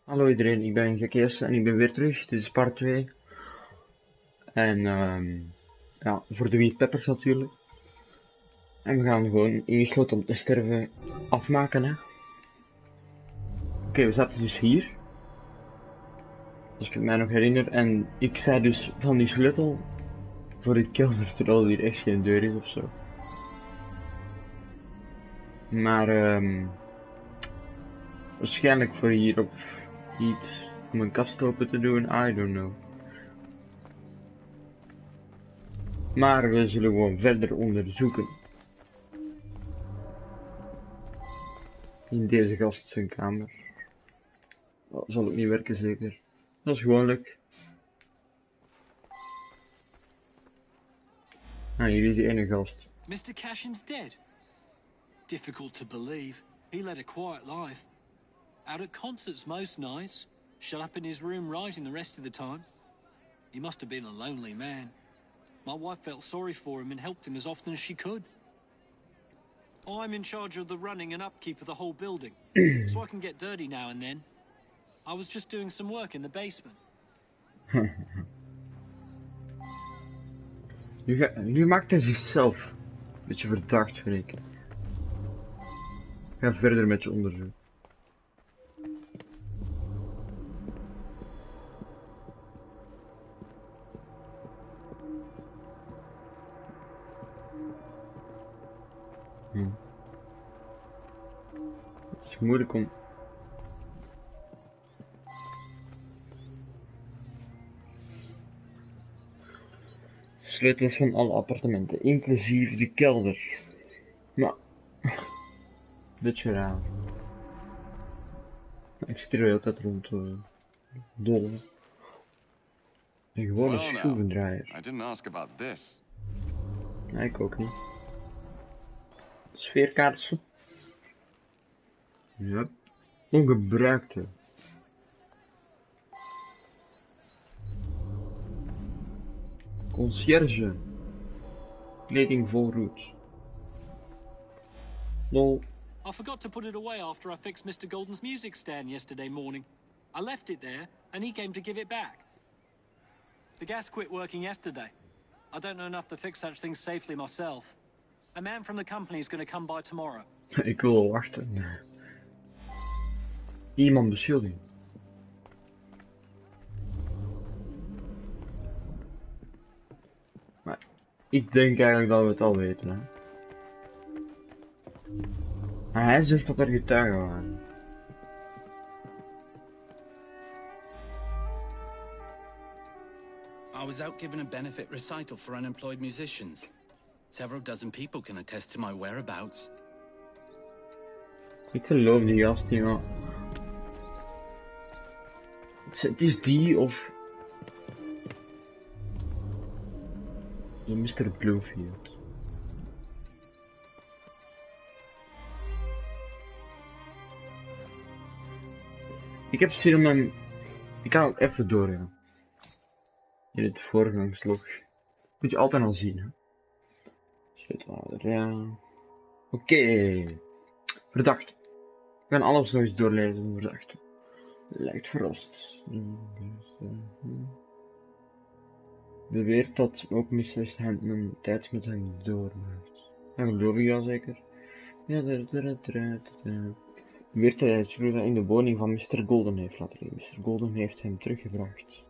Hallo iedereen, ik ben Gekke Jesse en ik ben weer terug. Dit is part 2. En ja, voor de Wheat Peppers natuurlijk. En we gaan gewoon ingesloten om te sterven afmaken, hè. Oké, we zaten dus hier. Als ik het mij nog herinner. En ik zei dus van die sleutel voor de kelder, terwijl hier echt geen deur is ofzo. Maar waarschijnlijk voor hier op iets om een kast open te doen, I don't know. Maar we zullen gewoon verder onderzoeken. In deze gast zijn kamer. Dat zal ook niet werken zeker. Dat is gewoonlijk. Ah, hier is die ene gast. Mr. Cashin's dead. Difficult to believe. He led a quiet life. Out at concerts most nights. Shut up in his room writing the rest of the time. He must have been a lonely man. My wife felt sorry for him and helped him as often as she could. I'm in charge of the running and upkeep of the whole building, so I can get dirty now and then. I was just doing some work in the basement. Nu maakt hij zichzelf een beetje verdacht, vind ik. Ga verder met je onderzoek. Het is moeilijk om... Sleutels van alle appartementen, inclusief de kelder. Nou, beetje raar. Ik zit hier de hele tijd rond dollen. En gewoon een schroevendraaier. I didn't ask about this. Nee, ik ook niet. Sfeerkaartsen. Ja. Ongebruikte. Concierge. Kleding vol roet. Lol. I forgot to put it away after I fixed Mr. Golden's music stand yesterday morning. I left it there, and he came to give it back. The gas quit working yesterday. I don't know enough to fix such things safely myself. A man from the company is going to come by tomorrow. Ik wil wel wachten. Iemand beschuldigen. Maar ik denk eigenlijk dat we het al weten, hè. Maar hij zegt dat er getuigen waren. I was out giving a benefit recital for unemployed musicians. Several dozen people can attest to my whereabouts. Ik geloof die gast niet, maar... Het is die of... de Mr. Bluefield. Ik heb zin om hem... Ik kan ook even doorgaan. In het voorgangslog. Moet je altijd al zien, hè. Sleutelhouder, ja. Oké. Verdacht. We gaan alles nog eens doorlezen, verdacht. Lijkt verrast. Beweert dat ook Mr. Handman tijd met hem doormaakt. Dat geloof ik wel zeker. Ja, beweert dat hij het vroeger in de woning van Mr. Golden heeft laten liggen. Mr. Golden heeft hem teruggebracht.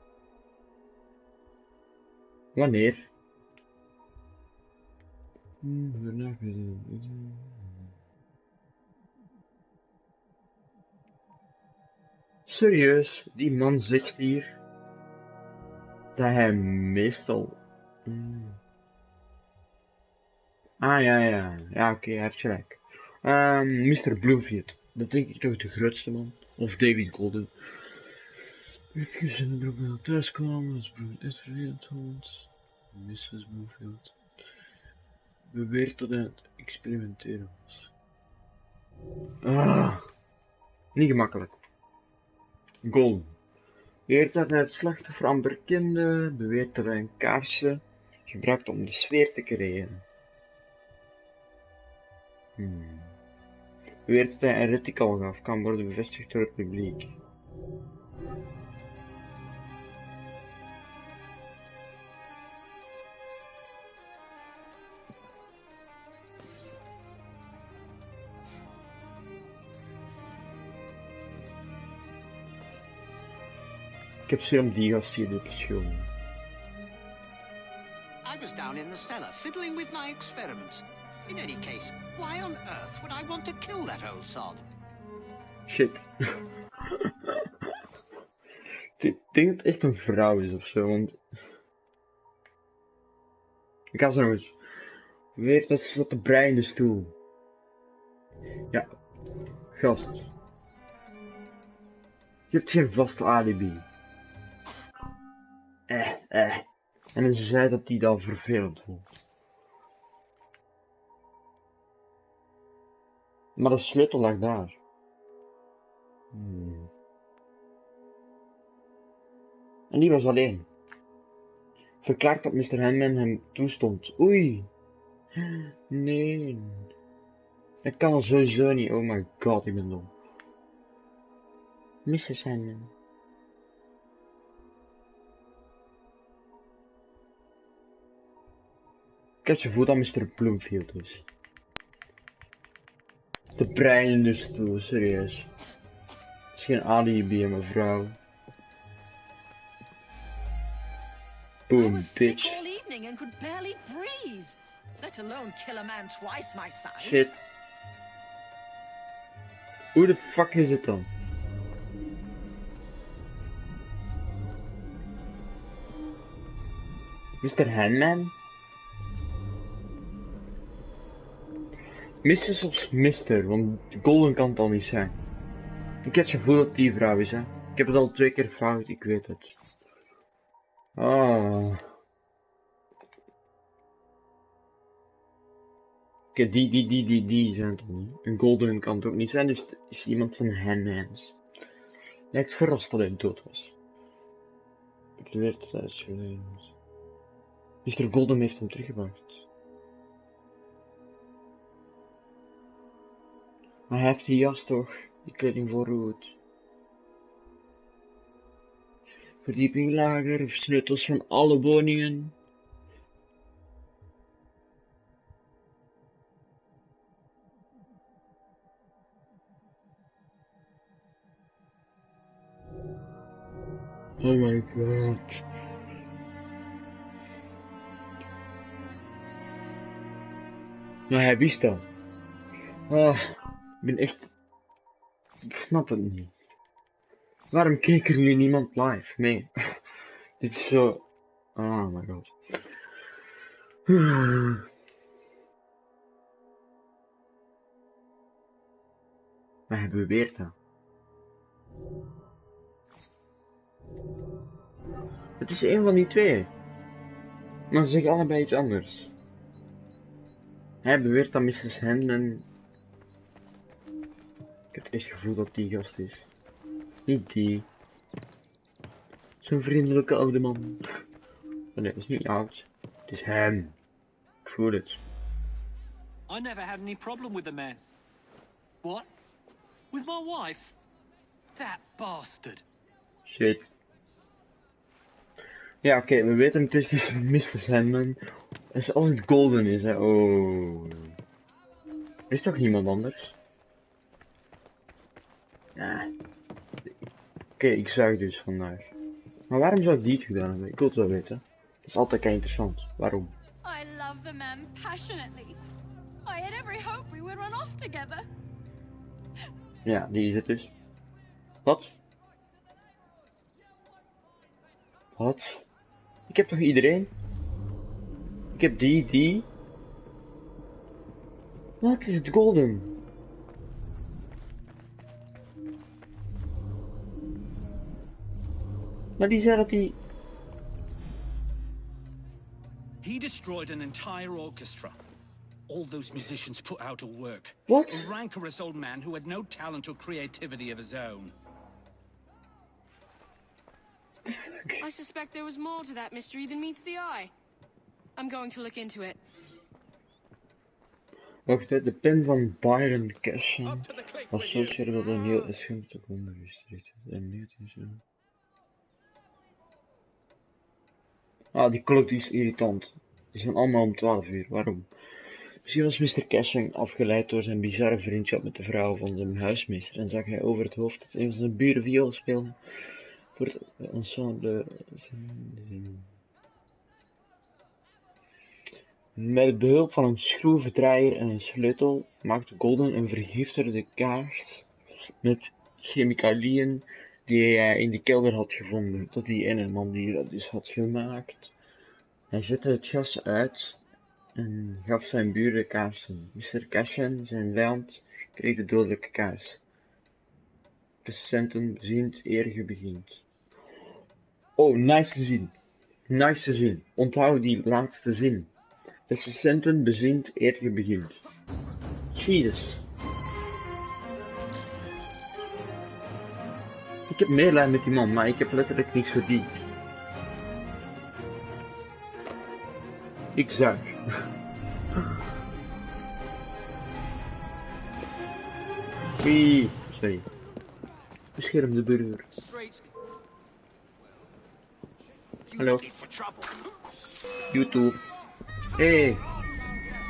Wanneer? Serieus, die man zegt hier dat hij meestal... Ah ja, oké, hij heeft gelijk. Mr. Bluefield, dat denk ik toch de grootste man. Of David Golden. Even in de broek naar thuis kwam, als broer is vervelend hond. Mrs. Bluefield beweert dat hij het experimenteren was. Niet gemakkelijk. Golden beweert dat hij het slachtoffer amper kende, beweert dat hij een kaarsje gebruikte om de sfeer te creëren. Beweert dat hij een retical gaf, kan worden bevestigd door het publiek. Ik heb zin om die gast hier te beschuldigen. I was down in the cellar fiddling with my experiments. In any case, why on earth would I want to kill that old sod? Shit. Ik denk dat het echt een vrouw is ofzo, want... Ik ga zo nog eens. Weer dat ze wat te breien in de stoel. Ja. Gast. Je hebt geen vaste alibi. En ze zei dat hij dat vervelend vond. Maar de sleutel lag daar. En die was alleen. Verklaart dat Mr. Handman hem toestond. Oei. Nee. Dat kan sowieso niet. Oh my god, ik ben dom. Mrs. Handman. Ik heb het gevoel dat Mr. Bloomfield is. De brein in de stoel, serieus. Het is geen alibi, mevrouw. Boom, bitch. All evening and could barely breathe. Let alone kill a man twice my size. Shit. Hoe de fuck is het dan? Mr. Handman? Mrs. of Mister, want Golden kan het al niet zijn. Ik heb het gevoel dat die vrouw is, hè. Ik heb het al 2 keer fout, ik weet het. Ah. Oké, die zijn het niet. Een Golden kan het ook niet zijn, dus het is iemand van Handmans. Lijkt verrast dat hij dood was. Ik weet dat hij is geleden. Mr. Golden heeft hem teruggebracht. Maar hij heeft die jas toch, die kleding voorhoed. Verdieping lager, sleutels van alle woningen. Oh my god. Nou, hij wist dat. Ah, ik ben echt... Ik snap het niet. Waarom keek er nu niemand live? Nee. Dit is zo... Oh my god. Maar hij beweert dat. Het is een van die twee. Maar ze zeggen allebei iets anders. Hij beweert dat Mrs. Handman... Ik heb echt het gevoel dat die gast is. Niet die. Zo'n vriendelijke oude man. Oh nee, dat is niet oud. Het is hem. Ik voel het. I never had any problem with the man. What? With my wife? That bastard. Shit. Ja, oké, we weten het is dus Mr. Handman. En als het Golden is, hè. Oh. Is toch niemand anders? Ja. Oké, ik zuig dus vandaag. Maar waarom zou ik die het gedaan hebben? Ik wil het wel weten. Dat is altijd kei interessant. Waarom? I love the man passionately. I had every hope we would run off together. Ja, die is het dus. Wat? Wat? Ik heb toch iedereen? Ik heb die. Wat is het Golden? Maar die zei dat hij... He destroyed an entire orchestra. All those musicians put out of work. What? A rancorous old man who had no talent or creativity of his own. I suspect there was more to that mystery than meets the eye. I'm going to look into it. Wacht, hè, de pen van Byron Cashen was zo scherp dat een heel scherp te komen is. En nu is zo. Ah, die klok die is irritant. Die zijn allemaal om 12 uur. Waarom? Misschien was Mr. Cashing afgeleid door zijn bizarre vriendschap met de vrouw van zijn huismeester en zag hij over het hoofd dat een van zijn buren viool speelde. Voor ensemble. Met behulp van een schroevendraaier en een sleutel maakt Golden een vergifterde kaars met chemicaliën die hij in de kelder had gevonden. Tot die ene man die dat dus had gemaakt. Hij zette het gas uit en gaf zijn buren kaarsen. Mr. Cashen, zijn vijand, kreeg de dodelijke kaars. Presenten bezient eer je begint. Oh, nice zin. Nice zin. Onthoud die laatste zin. Recensenten bezint eer je begint. Jezus. Ik heb medelijden met die man, maar ik heb letterlijk niets verdiend. Ik zuig. Oei, sorry. Bescherm de burger. Hallo. YouTube. Hey.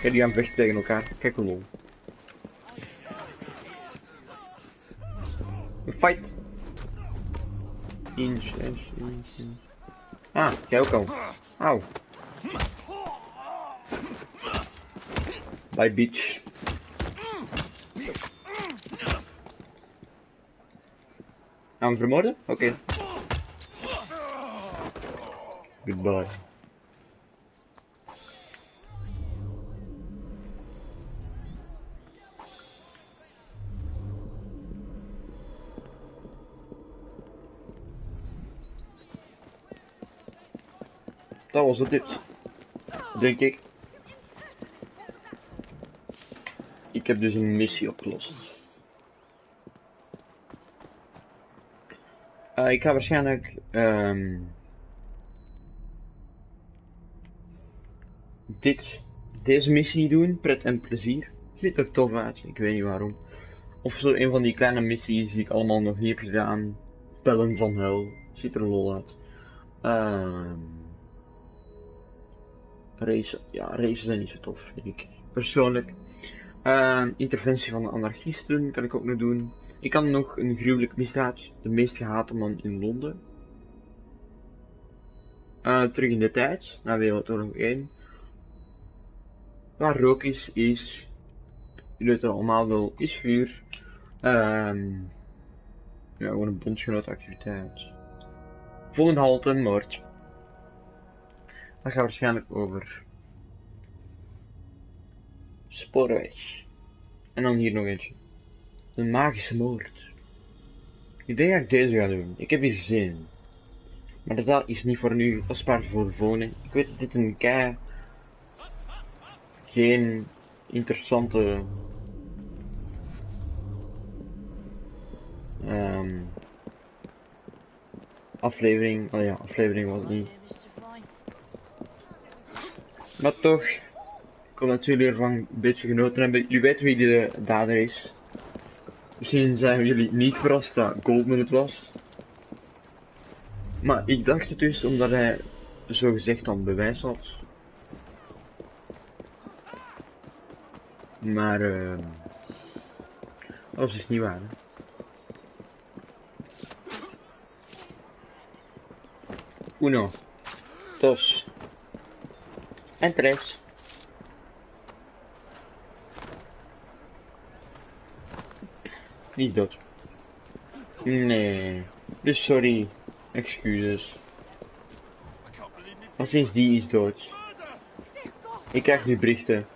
Kijk, die aan het vechten tegen elkaar. Kijk hoe lol. Een fight. Inch. Ah, jij ook al. Auw. Bye, bitch. Gaan we vermoorden? Oké. Goodbye. Dat was het dit. Denk ik. Ik heb dus een missie opgelost. Ik ga waarschijnlijk deze missie doen, pret en plezier. Ziet er tof uit, ik weet niet waarom. Of zo een van die kleine missies die ik allemaal nog niet heb gedaan. Pellen van hel, ziet er lol uit. Races zijn niet zo tof, vind ik. Persoonlijk. Interventie van de anarchisten kan ik ook nog doen. Ik kan nog een gruwelijke misdaad, de meest gehate man in Londen. Terug in de tijd, na Wereldoorlog 1. Waar rook is, jullie weten het allemaal wel, is vuur. Ja, gewoon een bondgenootactiviteit. Volgende halte, moord. Dat gaat waarschijnlijk over spoorweg. En dan hier nog eentje. Een magische moord. Ik denk dat ik deze ga doen. Ik heb hier zin in. Maar dat is niet voor nu, dat is maar voor de volgende. Ik weet dat dit een geen interessante aflevering. Oh ja, aflevering was het niet. Maar toch, ik kon natuurlijk ervan een beetje genoten hebben. Jullie weten wie de dader is. Misschien zijn jullie niet verrast dat Goldman het was. Maar ik dacht het dus omdat hij zogezegd dan bewijs had. Maar dat was dus niet waar. Hè? Uno, dos en tres. Niet dood. Nee. Dus sorry. Excuses. Maar sinds die is dood. Ik krijg nu berichten.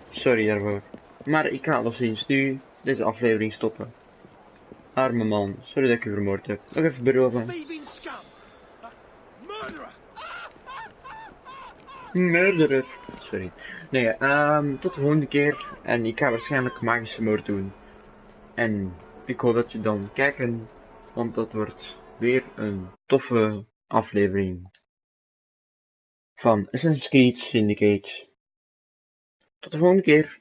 Sorry daarvoor. Maar ik ga alleszins nu deze aflevering stoppen. Arme man. Sorry dat ik u vermoord heb. Nog even beroven. Murderer. Sorry. Nee, tot de volgende keer. En ik ga waarschijnlijk magische moord doen. En ik hoop dat je dan kijken. Want dat wordt weer een toffe aflevering. Van Assassin's Creed Syndicate. Tot de volgende keer.